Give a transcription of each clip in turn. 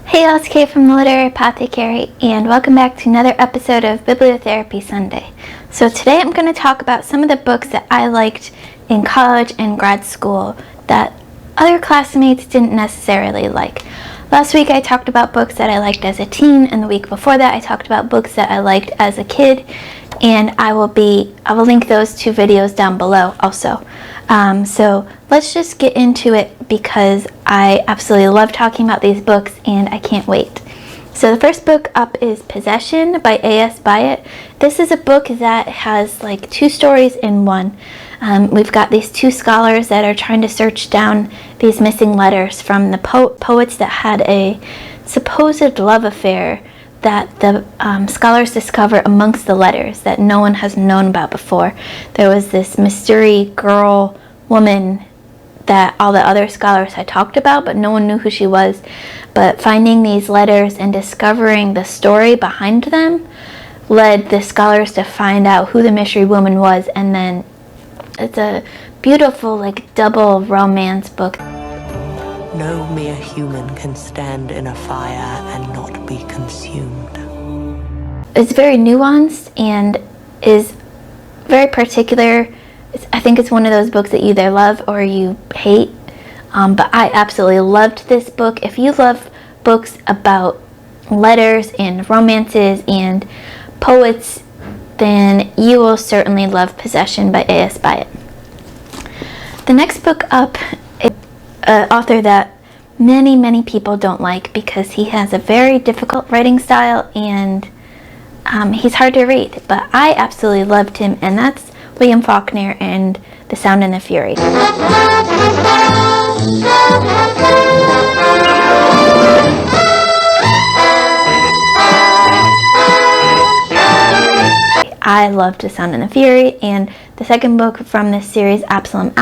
Hey, it's Kate from the Literary Apothecary, and welcome back to another episode of Bibliotherapy Sunday. So today I'm going to talk about some of the books that I liked in college and grad school that other classmates didn't necessarily like. Last week I talked about books that I liked as a teen, and the week before that I talked about books that I liked as a kid, and I will link those two videos down below also. So let's just get into it because I absolutely love talking about these books and I can't wait. So the first book up is Possession by A.S. Byatt. This is a book that has like two stories in one. We've got these two scholars that are trying to search down these missing letters from the poets that had a supposed love affair that the scholars discover amongst the letters that no one has known about before. There was this mystery girl woman that all the other scholars had talked about, but no one knew who she was. But finding these letters and discovering the story behind them led the scholars to find out who the mystery woman was, and then it's a beautiful like double romance book. No mere human can stand in a fire and not be consumed. It's very nuanced and is very particular. I think it's one of those books that you either love or you hate. But I absolutely loved this book. If you love books about letters and romances and poets, then you will certainly love Possession by A.S. Byatt. The next book up is an author that many people don't like because he has a very difficult writing style and he's hard to read, but I absolutely loved him, and that's William Faulkner and The Sound and the Fury. I loved The Sound and the Fury, and the second book from this series, Absalom,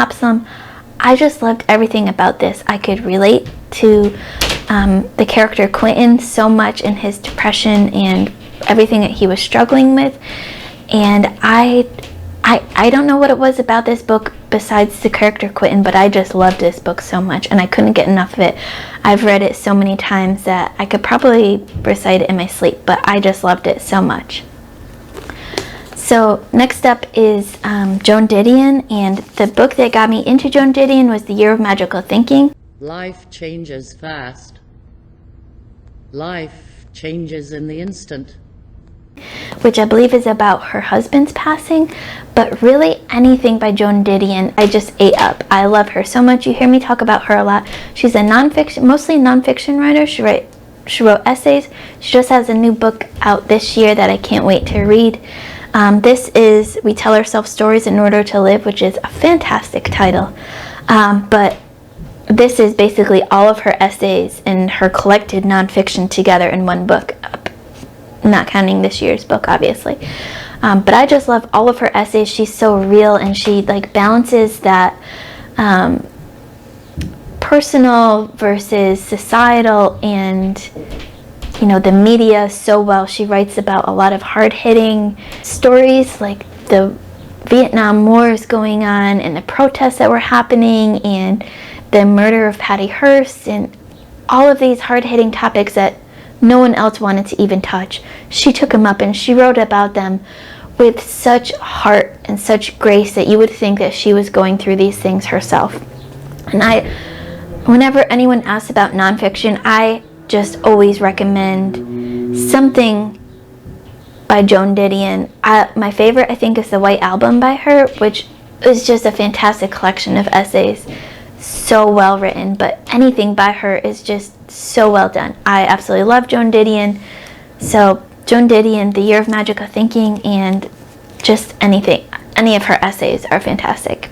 I just loved everything about this. I could relate to the character Quentin so much in his depression and everything that he was struggling with, and I don't know what it was about this book besides the character Quentin, but I just loved this book so much and I couldn't get enough of it. I've read it so many times that I could probably recite it in my sleep, but I just loved it so much. So next up is Joan Didion, and the book that got me into Joan Didion was The Year of Magical Thinking. Life changes fast. Life changes in the instant. Which I believe is about her husband's passing, but really anything by Joan Didion I just ate up. I love her so much. You hear me talk about her a lot. She's a mostly nonfiction writer. She wrote essays. She just has a new book out this year that I can't wait to read. This is We Tell Ourselves Stories in Order to Live, which is a fantastic title. But this is basically all of her essays and her collected nonfiction together in one book. Not counting this year's book, obviously. But I just love all of her essays. She's so real, and she like balances that personal versus societal and the media so well. She writes about a lot of hard-hitting stories like the Vietnam Wars going on and the protests that were happening and the murder of Patty Hearst and all of these hard-hitting topics that no one else wanted to even touch. She took them up and she wrote about them with such heart and such grace that you would think that she was going through these things herself. And whenever anyone asks about nonfiction, I just always recommend something by Joan Didion. My favorite, I think, is The White Album by her, which is just a fantastic collection of essays. So well written, but anything by her is just so well done. I absolutely love Joan Didion. So Joan Didion, The Year of Magical Thinking, and just any of her essays are fantastic.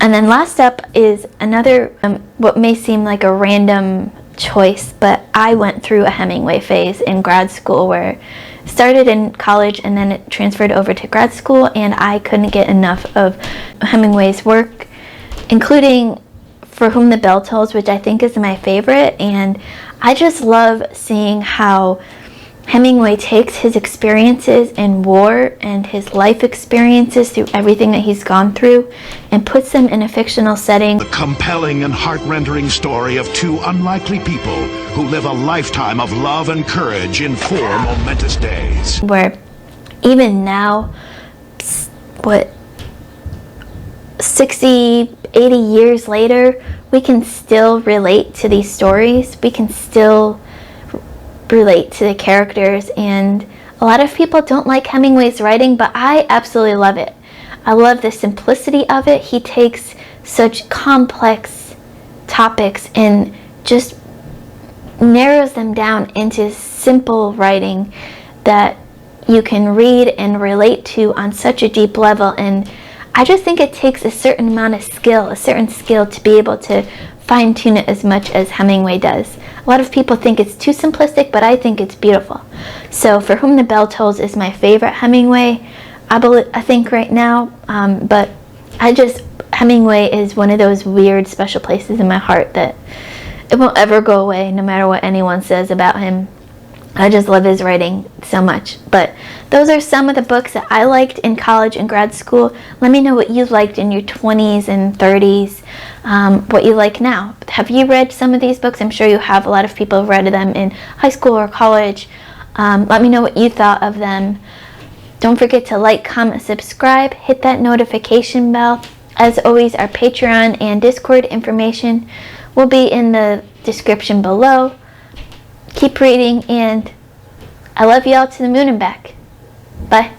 And then last up is another, what may seem like a random choice, but I went through a Hemingway phase in grad school where it started in college and then it transferred over to grad school, and I couldn't get enough of Hemingway's work, including For Whom the Bell Tolls, which I think is my favorite. And I just love seeing how Hemingway takes his experiences in war and his life experiences through everything that he's gone through and puts them in a fictional setting. The compelling and heart-rending story of two unlikely people who live a lifetime of love and courage in 4 momentous days. Where even now, 60, 80 years later, we can still relate to these stories. We can still relate to the characters, and a lot of people don't like Hemingway's writing, but I absolutely love it. I love the simplicity of it. He takes such complex topics and just narrows them down into simple writing that you can read and relate to on such a deep level. And I just think it takes a certain amount of skill, a certain skill, to be able to fine-tune it as much as Hemingway does. A lot of people think it's too simplistic, but I think it's beautiful. So For Whom the Bell Tolls is my favorite Hemingway, I think right now, but Hemingway is one of those weird special places in my heart that it won't ever go away, no matter what anyone says about him. I just love his writing so much. But those are some of the books that I liked in college and grad school. Let me know what you liked in your 20s and 30s, what you like now. Have you read some of these books? I'm sure you have. A lot of people have read them in high school or college. Let me know what you thought of them. Don't forget to like, comment, subscribe, hit that notification bell. As always, our Patreon and Discord information will be in the description below. Keep reading, and I love you all to the moon and back. Bye.